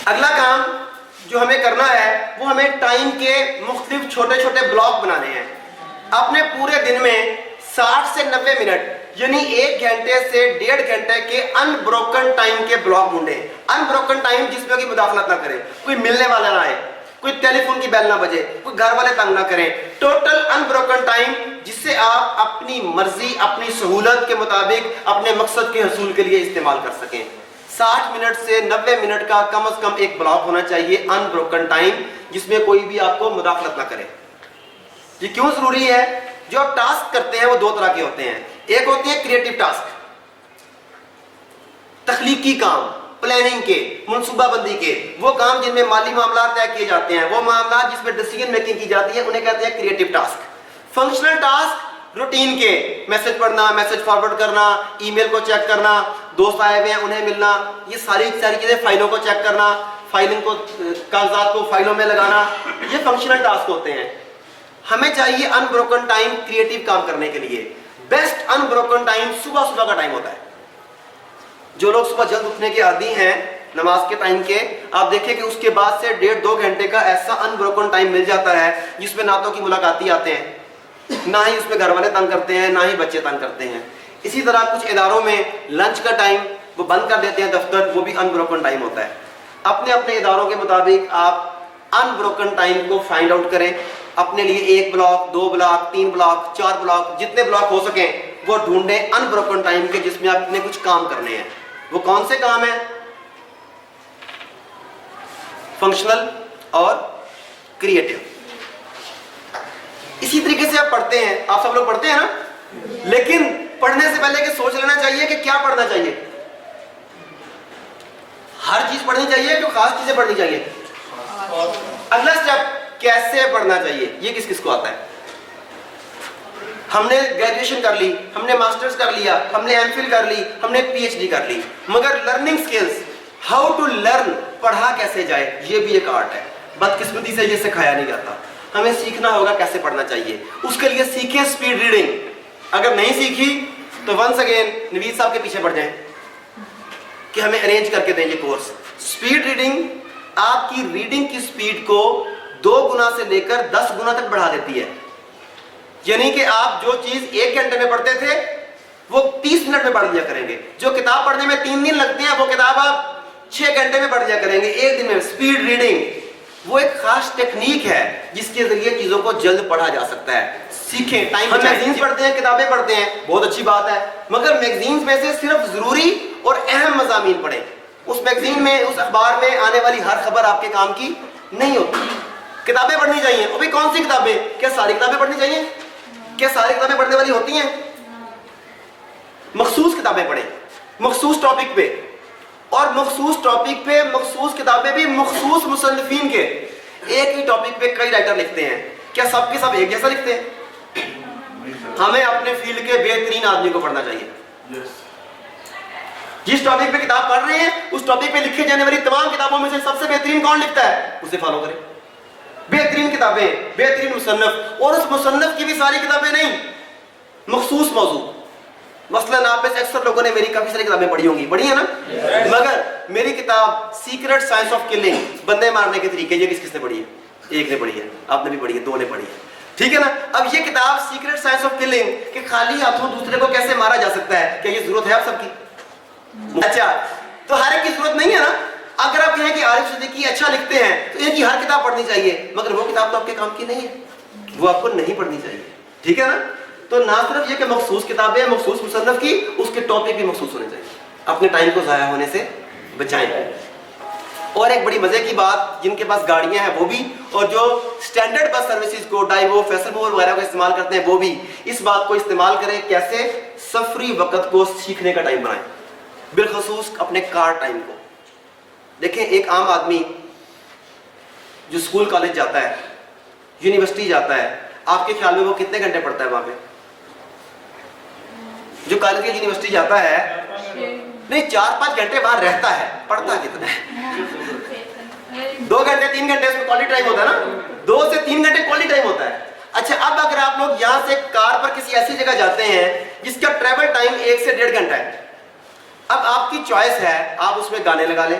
اگلا کام جو ہمیں کرنا ہے وہ ہمیں ٹائم کے مختلف چھوٹے چھوٹے بلاک بنانے ہیں. اپنے پورے دن میں 60 سے 90 منٹ یعنی 1 گھنٹے سے 1.5 گھنٹے کے ان بروکن ٹائم کے بلاک ڈھونڈیں. ان بروکن ٹائم جس میں کوئی مداخلت نہ کرے, کوئی ملنے والا نہ آئے, کوئی ٹیلی فون کی بیل نہ بجے, کوئی گھر والے تنگ نہ کریں. ٹوٹل ان بروکن ٹائم جس سے آپ اپنی مرضی, اپنی سہولت کے مطابق اپنے مقصد کے حصول کے لیے استعمال کر سکیں. 60 منٹ سے 90 منٹ کا کم از کم ایک بلاک ہونا چاہیے ان بروکن ٹائم, جس میں کوئی بھی آپ کو مداخلت نہ کرے. یہ کیوں ضروری ہے؟ جو آپ ٹاسک کرتے ہیں وہ 2 طرح کے ہوتے ہیں. ایک ہوتے ہیں کریٹو ٹاسک, تخلیقی کام, پلاننگ کے, منصوبہ بندی کے, وہ کام جن میں مالی معاملات طے کیے جاتے ہیں, وہ معاملات جس میں ڈیسیژن میکنگ کی جاتی ہے, انہیں کہتے ہیں creative task. Functional task routine کے, میسج پڑھنا, میسج فارورڈ کرنا, ای میل کو چیک کرنا, دوست آئے ہوئے ہیں انہیں ملنا, یہ ساری چیزیں, فائلوں کو چیک کرنا, فائلنگ کو, کاغذات کو فائلوں میں لگانا, یہ فنکشنل ٹاسک ہوتے ہیں. ہمیں چاہیے ان بروکن ٹائم کریٹو کام کرنے کے لیے. بیسٹ ان بروکن ٹائم صبح کا ٹائم ہوتا ہے. جو لوگ صبح جلد اٹھنے کے عادی ہیں نماز کے ٹائم کے, آپ دیکھیں کہ اس کے بعد سے 1.5-2 گھنٹے کا ایسا ان بروکن ٹائم مل جاتا ہے جس میں نہ تو کی ملاقاتی آتے ہیں, نہ ہی اس میں گھر والے تنگ کرتے ہیں, نہ ہی بچے تنگ کرتے ہیں. اسی طرح کچھ اداروں میں لنچ کا ٹائم وہ بند کر دیتے ہیں دفتر, وہ بھی ان بروکن ٹائم ہوتا ہے. اپنے اپنے اداروں کے مطابق آپ ان بروکن ٹائم کو فائنڈ آؤٹ کریں. اپنے لیے 1 بلاک, 2 بلاک, 3 بلاک, 4 بلاک, جتنے بلاک ہو سکیں وہ ڈھونڈیں ان بروکن ٹائم کے, جس میں آپ نے کچھ کام کرنے ہیں. وہ کون سے کام ہیں؟ فنکشنل اور کریٹو. اسی طریقے سے آپ پڑھتے ہیں, آپ سب لوگ پڑھتے ہیں نا, لیکن پڑھنے سے پہلے کہ سوچ لینا چاہیے کہ کیا پڑھنا چاہیے. ہر چیز پڑھنی چاہیے کہ خاص چیزیں پڑھنی چاہیے. اگلا اسٹیپ کیسے پڑھنا چاہیے, یہ کس کس کو آتا ہے؟ ہم نے گریجویشن کر لی, ہم نے ماسٹرز کر لیا, ہم نے ایم فل کر لی, ہم نے پی ایچ ڈی کر لی, مگر learning skills, how to learn, پڑھا کیسے جائے, یہ بھی ایک آرٹ ہے. بدقسمتی سے یہ سکھایا نہیں جاتا. ہمیں سیکھنا ہوگا کیسے پڑھنا چاہیے. اس کے لیے سیکھیں سپیڈ ریڈنگ. اگر نہیں سیکھی تو ونس اگین نوید صاحب کے پیچھے پڑ جائیں کہ ہمیں ارینج کر کے دیں یہ کورس. سپیڈ ریڈنگ آپ کی ریڈنگ کی سپیڈ کو 2 گنا سے لے کر 10 گنا تک بڑھا دیتی ہے. یعنی کہ آپ جو چیز 1 گھنٹے میں پڑھتے تھے وہ 30 منٹ میں پڑھ لیا کریں گے. جو کتاب پڑھنے میں 3 دن لگتے ہیں وہ کتاب آپ 6 گھنٹے میں پڑھ لیا کریں گے, 1 دن میں. سپیڈ ریڈنگ وہ ایک خاص ٹیکنیک ہے جس کے ذریعے چیزوں کو جلد پڑھا جا سکتا ہے. سیکھیں. ہم میگزینز پڑھتے ہیں, کتابیں پڑھتے ہیں, بہت اچھی بات ہے, مگر میگزینز میں سے صرف ضروری اور اہم مضامین پڑھیں. اس میگزین میں, اس اخبار میں آنے والی ہر خبر آپ کے کام کی نہیں ہوتی. کتابیں پڑھنی چاہیے. وہ بھی کون سی کتابیں؟ کیا ساری کتابیں پڑھنی چاہیے؟ کیا ساری کتابیں پڑھنے والی ہوتی ہیں؟ مخصوص کتابیں پڑھیں, مخصوص ٹاپک پہ, اور مخصوص ٹاپک پہ مخصوص کتابیں بھی مخصوص مصنفین کے. ایک ہی ٹاپک پہ کئی رائٹر لکھتے ہیں, کیا سب کے سب ایک جیسا لکھتے ہیں؟ ہمیں اپنے فیلڈ کے بہترین آدمی کو پڑھنا چاہیے. جس ٹاپک پہ کتاب پڑھ رہے ہیں اس ٹاپک پہ لکھی جانے والی تمام کتابوں میں سے سب سے بہترین کون لکھتا ہے, اسے فالو کریں. بہترین کتابیں, بہترین مصنف, اور اس مصنف کی بھی ساری کتابیں نہیں, مخصوص موضوع. مثلاً آپ میں سے اکثر لوگوں نے میری کافی ساری کتابیں پڑھی ہوں گی, پڑھی ہیں نا, مگر میری کتاب سیکرٹ سائنس آف کلنگ, بندے مارنے کے طریقے, یہ کس نے پڑھی ہے؟ ایک نے پڑھی ہے, آپ نے بھی پڑھی ہے, 2 نے پڑھی ہے, ٹھیک ہے نا. اب یہ کتاب سیکرٹ سائنس آف کلنگ کہ خالی ہاتھوں دوسرے کو کیسے مارا جا سکتا ہے, کیا یہ ضرورت ہے آپ سب کی؟ اچھا, تو ہر ایک کی ضرورت نہیں ہے نا. اگر آپ کہیں کہ عارف صدیقی اچھا لکھتے ہیں تو ایک ہی ہر کتاب پڑھنی چاہیے, مگر وہ کتاب تو آپ کے کام کی نہیں ہے, وہ آپ کو نہیں پڑھنی چاہیے, ٹھیک ہے نا. تو نہ صرف یہ کہ مخصوص کتابیں مخصوص مصنف کی, اس کے ٹاپک بھی مخصوص ہونے چاہیے. اپنے ٹائم کو ضائع ہونے سے بچائیں. اور ایک بڑی مزے کی بات, جن کے پاس گاڑیاں ہیں وہ بھی, اور جو سٹینڈرڈ بس سروسز کو, ڈائیو, فیصل موور وغیرہ کو استعمال کرتے ہیں وہ بھی, اس بات کو استعمال کریں کیسے سفری وقت کو سیکھنے کا ٹائم بنائیں, بالخصوص اپنے کار ٹائم کو. دیکھیں, ایک عام آدمی جو اسکول کالج جاتا ہے, یونیورسٹی جاتا ہے, آپ کے خیال میں وہ کتنے گھنٹے پڑھتا ہے وہاں پہ؟ جو کالج یا یونیورسٹی جاتا ہے, نہیں 4-5 گھنٹے وہاں رہتا ہے, پڑھتا کتنا ہے؟ 2 گھنٹے 3 گھنٹے اس میں کوالٹی ٹائم ہوتا ہے نا, 2 سے 3 گھنٹے کوالٹی ٹائم ہوتا ہے. اچھا, اب اگر آپ لوگ یہاں سے کار پر کسی ایسی جگہ جاتے ہیں جس کا ٹریول ٹائم 1 سے 1.5 گھنٹہ ہے, اب آپ کی چوائس ہے, آپ اس میں گانے لگا لیں,